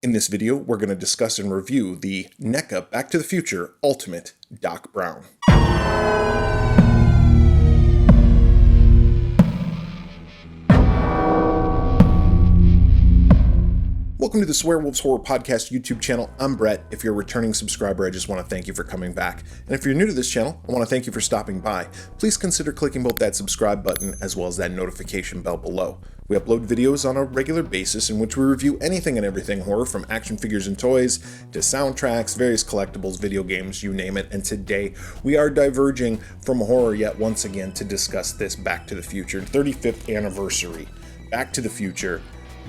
In this video, we're going to discuss and review the NECA Back to the Future Ultimate Doc Brown. Welcome to the Swearwolves Horror Podcast YouTube channel. I'm Brett. If you're a returning subscriber, I just want to thank you for coming back. And if you're new to this channel, I want to thank you for stopping by. Please consider clicking both that subscribe button as well as that notification bell below. We upload videos on a regular basis in which we review anything and everything horror, from action figures and toys to soundtracks, various collectibles, video games, you name it. And today we are diverging from horror yet once again to discuss this Back to the Future 35th anniversary Back to the Future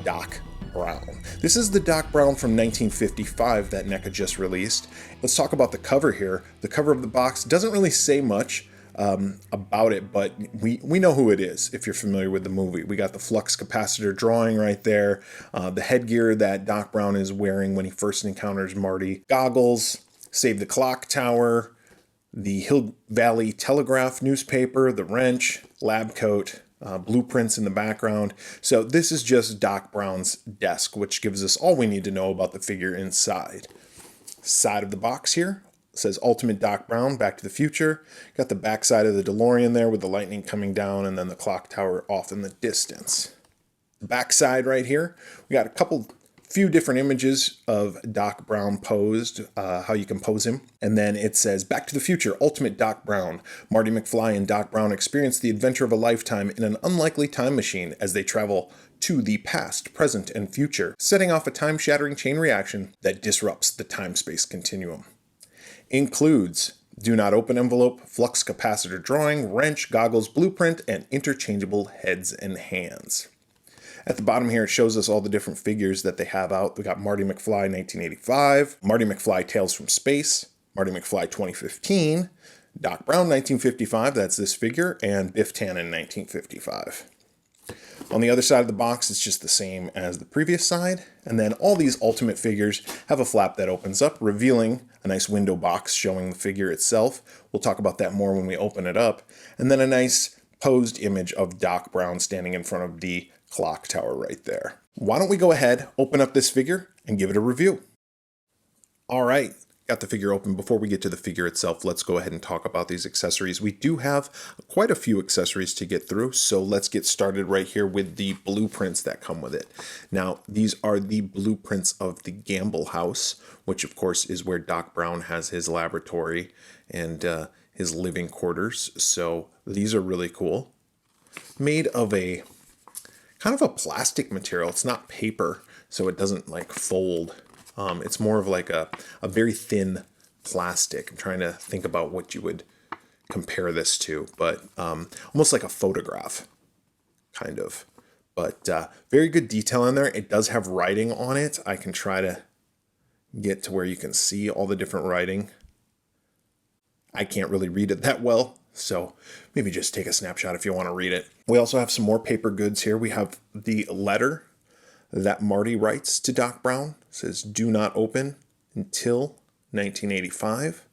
Doc Brown. This is the Doc Brown from 1955 that NECA just released. Let's talk about the cover here. The cover of the box doesn't really say much about it, but we know who it is if you're familiar with the movie. We got the flux capacitor drawing right there, the headgear that Doc Brown is wearing when he first encounters Marty, goggles, Save the Clock Tower, the Hill Valley Telegraph newspaper, the wrench, lab coat, blueprints in the background. So this is just Doc Brown's desk, which gives us all we need to know about the figure inside. Side of the box here says Ultimate Doc Brown, Back to the Future. Got the back side of the DeLorean there with the lightning coming down and then the clock tower off in the distance. The back side right here, we got a few different images of Doc Brown posed, how you can pose him. And then it says, Back to the Future, Ultimate Doc Brown. Marty McFly and Doc Brown experience the adventure of a lifetime in an unlikely time machine as they travel to the past, present, and future, setting off a time-shattering chain reaction that disrupts the time-space continuum. Includes do not open envelope, flux capacitor drawing, wrench, goggles, blueprint, and interchangeable heads and hands. At the bottom here, it shows us all the different figures that they have out. We got Marty McFly 1985, Marty McFly Tales from Space, Marty McFly 2015, Doc Brown 1955, that's this figure, and Biff Tannen 1955. On the other side of the box, it's just the same as the previous side. And then all these Ultimate figures have a flap that opens up, revealing a nice window box showing the figure itself. We'll talk about that more when we open it up. And then a nice posed image of Doc Brown standing in front of the clock tower right there. Why don't we go ahead, open up this figure, and give it a review. All right. Got the figure open. Before we get to the figure itself, let's go ahead and talk about these accessories. We do have quite a few accessories to get through, so let's get started right here with the blueprints that come with it. Now, these are the blueprints of the Gamble House, which of course is where Doc Brown has his laboratory and his living quarters. So these are really cool. Made of a kind of a plastic material. It's not paper, so it doesn't like fold. It's more of like a very thin plastic. I'm trying to think about what you would compare this to, but almost like a photograph, kind of. But very good detail in there. It does have writing on it. I can try to get to where you can see all the different writing. I can't really read it that well, so maybe just take a snapshot if you want to read it. We also have some more paper goods here. We have the letter that Marty writes to Doc Brown. It says, do not open until 1985.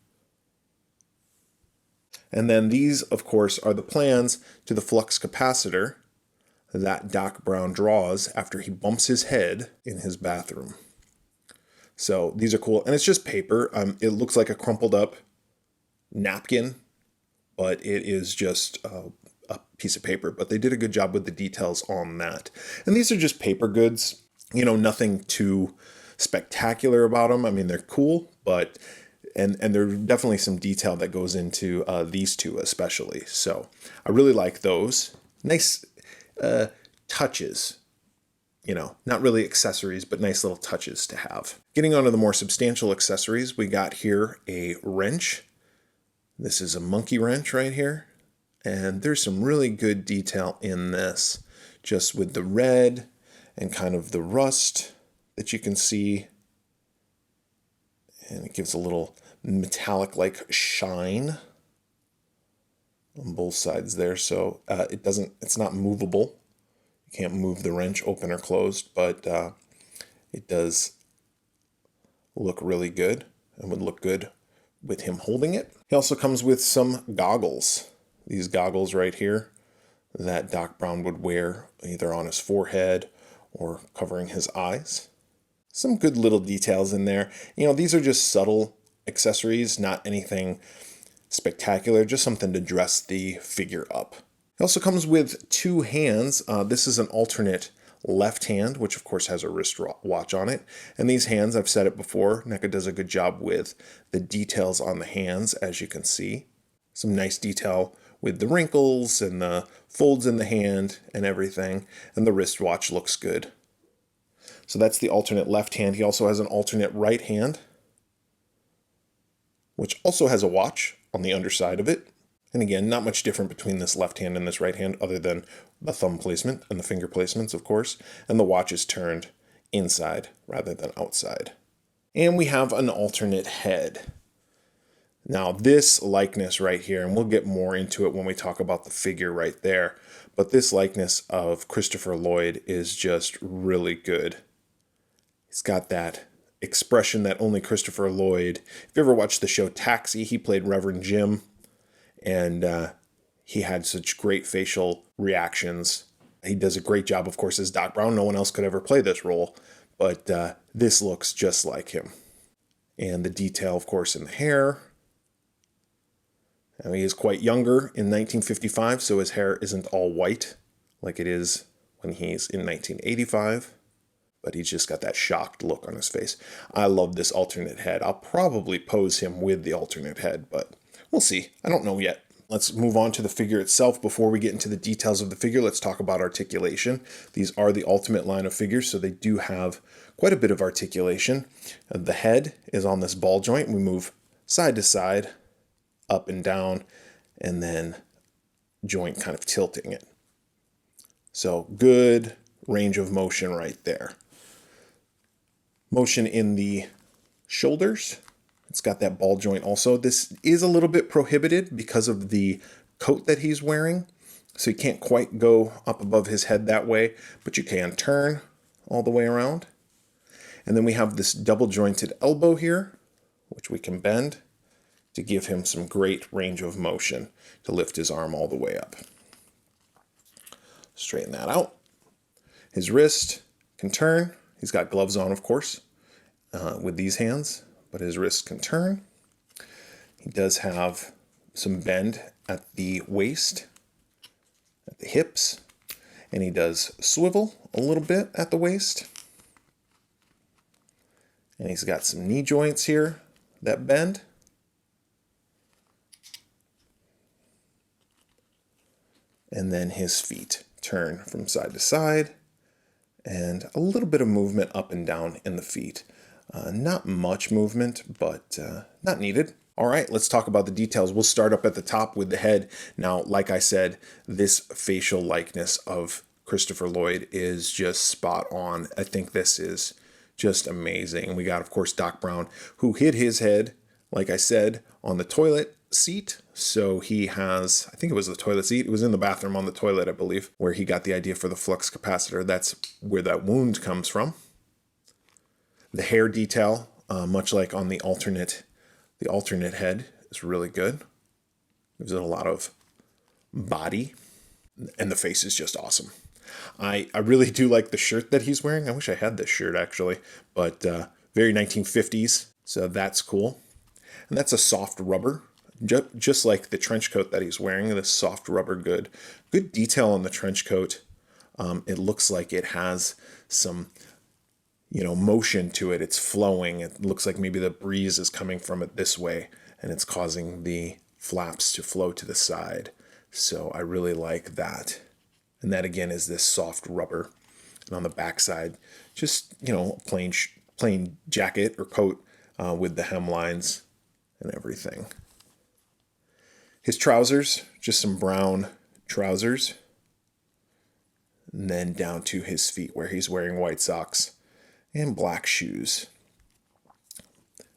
And then these, of course, are the plans to the flux capacitor that Doc Brown draws after he bumps his head in his bathroom. So these are cool. And it's just paper. It looks like a crumpled up napkin, but it is just a piece of paper. But they did a good job with the details on that. And these are just paper goods. You know, nothing too spectacular about them. I mean, they're cool, but and there's definitely some detail that goes into these two especially. So I really like those. Nice touches. You know, not really accessories, but nice little touches to have. Getting on to the more substantial accessories, we got here a wrench. This is a monkey wrench right here. And there's some really good detail in this, just with the red and kind of the rust that you can see. And it gives a little metallic-like shine on both sides there. So it's not movable. You can't move the wrench open or closed, but it does look really good and would look good with him holding it. He also comes with some goggles. These goggles right here that Doc Brown would wear either on his forehead or covering his eyes. Some good little details in there. These are just subtle accessories, not anything spectacular, just something to dress the figure up. It also comes with 2 hands. This is an alternate left hand, which of course has a wrist watch on it. And these hands, I've said it before, NECA does a good job with the details on the hands, as you can see. Some nice detail with the wrinkles and the folds in the hand and everything. And the wristwatch looks good. So that's the alternate left hand. He also has an alternate right hand, which also has a watch on the underside of it. And again, not much different between this left hand and this right hand other than the thumb placement and the finger placements, of course. And the watch is turned inside rather than outside. And we have an alternate head. Now this likeness right here, and we'll get more into it when we talk about the figure right there, but this likeness of Christopher Lloyd is just really good. He's got that expression that only Christopher Lloyd, if you ever watched the show Taxi, he played Reverend Jim, and he had such great facial reactions. He does a great job, of course, as Doc Brown. No one else could ever play this role, but this looks just like him. And the detail, of course, in the hair. Now, he is quite younger in 1955, so his hair isn't all white like it is when he's in 1985. But he's just got that shocked look on his face. I love this alternate head. I'll probably pose him with the alternate head, but we'll see. I don't know yet. Let's move on to the figure itself. Before we get into the details of the figure, let's talk about articulation. These are the Ultimate line of figures, so they do have quite a bit of articulation. The head is on this ball joint. We move side to side, up and down, and then joint kind of tilting it. So good range of motion right there. Motion in the shoulders. It's got that ball joint also. This is a little bit prohibited because of the coat that he's wearing. So you can't quite go up above his head that way, but you can turn all the way around. And then we have this double jointed elbow here, which we can bend to give him some great range of motion to lift his arm all the way up. Straighten that out. His wrist can turn. He's got gloves on, of course, with these hands, but his wrist can turn. He does have some bend at the waist, at the hips, and he does swivel a little bit at the waist. And he's got some knee joints here that bend. And then his feet turn from side to side. And a little bit of movement up and down in the feet. Not much movement, but not needed. All right, let's talk about the details. We'll start up at the top with the head. Now, like I said, this facial likeness of Christopher Lloyd is just spot on. I think this is just amazing. We got, of course, Doc Brown, who hid his head, like I said, on the toilet seat. So he has, I think it was the toilet seat. It was in the bathroom on the toilet, I believe, where he got the idea for the flux capacitor. That's where that wound comes from. The hair detail, much like on the alternate head, is really good. Gives it a lot of body, and the face is just awesome. I really do like the shirt that he's wearing. I wish I had this shirt actually, but very 1950s, so that's cool. And that's a soft rubber. Just like the trench coat that he's wearing, this soft rubber good detail on the trench coat. It looks like it has some, motion to it. It's flowing. It looks like maybe the breeze is coming from it this way, and it's causing the flaps to flow to the side. So I really like that. And that again is this soft rubber. And on the back side, just, plain jacket or coat with the hemlines and everything. His trousers, just some brown trousers. And then down to his feet where he's wearing white socks and black shoes.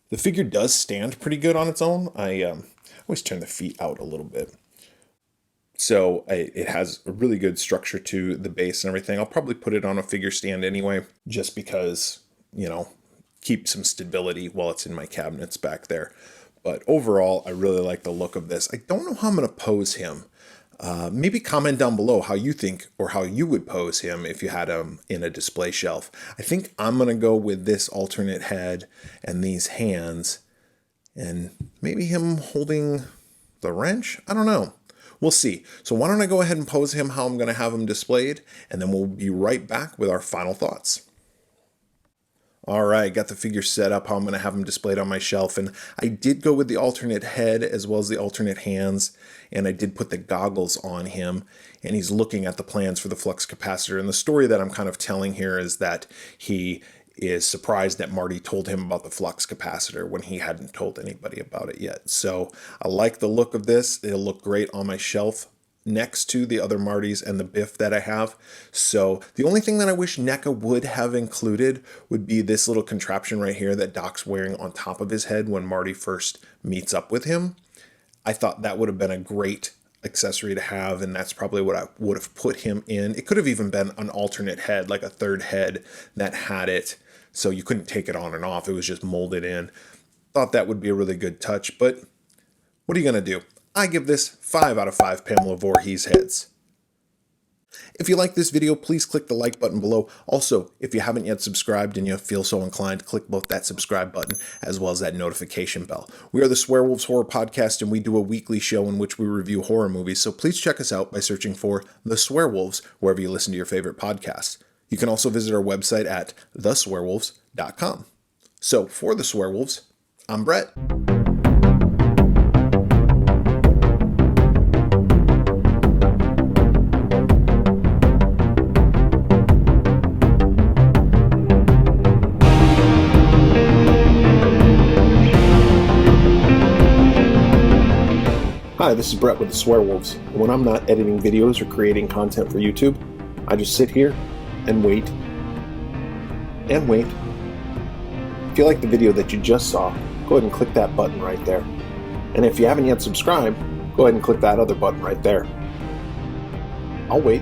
The figure does stand pretty good on its own. I always turn the feet out a little bit. So it has a really good structure to the base and everything. I'll probably put it on a figure stand anyway, just because, keep some stability while it's in my cabinets back there. But overall, I really like the look of this. I don't know how I'm going to pose him. Maybe comment down below how you think or how you would pose him if you had him in a display shelf. I think I'm going to go with this alternate head and these hands and maybe him holding the wrench. I don't know. We'll see. So why don't I go ahead and pose him how I'm going to have him displayed, and then we'll be right back with our final thoughts. All right, got the figure set up how I'm going to have him displayed on my shelf, and I did go with the alternate head as well as the alternate hands, and I did put the goggles on him, and he's looking at the plans for the flux capacitor. And the story that I'm kind of telling here is that he is surprised that Marty told him about the flux capacitor when he hadn't told anybody about it yet. So I like the look of this. It'll look great on my shelf next to the other Martys and the Biff that I have. So the only thing that I wish NECA would have included would be this little contraption right here that Doc's wearing on top of his head when Marty first meets up with him. I thought that would have been a great accessory to have, and that's probably what I would have put him in. It could have even been an alternate head, like a third head that had it, so you couldn't take it on and off. It was just molded in. Thought that would be a really good touch, but what are you going to do? I give this 5 out of 5 Pamela Voorhees heads. If you like this video, please click the like button below. Also, if you haven't yet subscribed and you feel so inclined, click both that subscribe button as well as that notification bell. We are the Swearwolves Horror Podcast, and we do a weekly show in which we review horror movies, so please check us out by searching for The Swearwolves wherever you listen to your favorite podcasts. You can also visit our website at theswearwolves.com. So, for The Swearwolves, I'm Brett. Hi, this is Brett with the Swearwolves. When I'm not editing videos or creating content for YouTube, I just sit here and wait and wait. If you like the video that you just saw, go ahead and click that button right there. And if you haven't yet subscribed, go ahead and click that other button right there. I'll wait.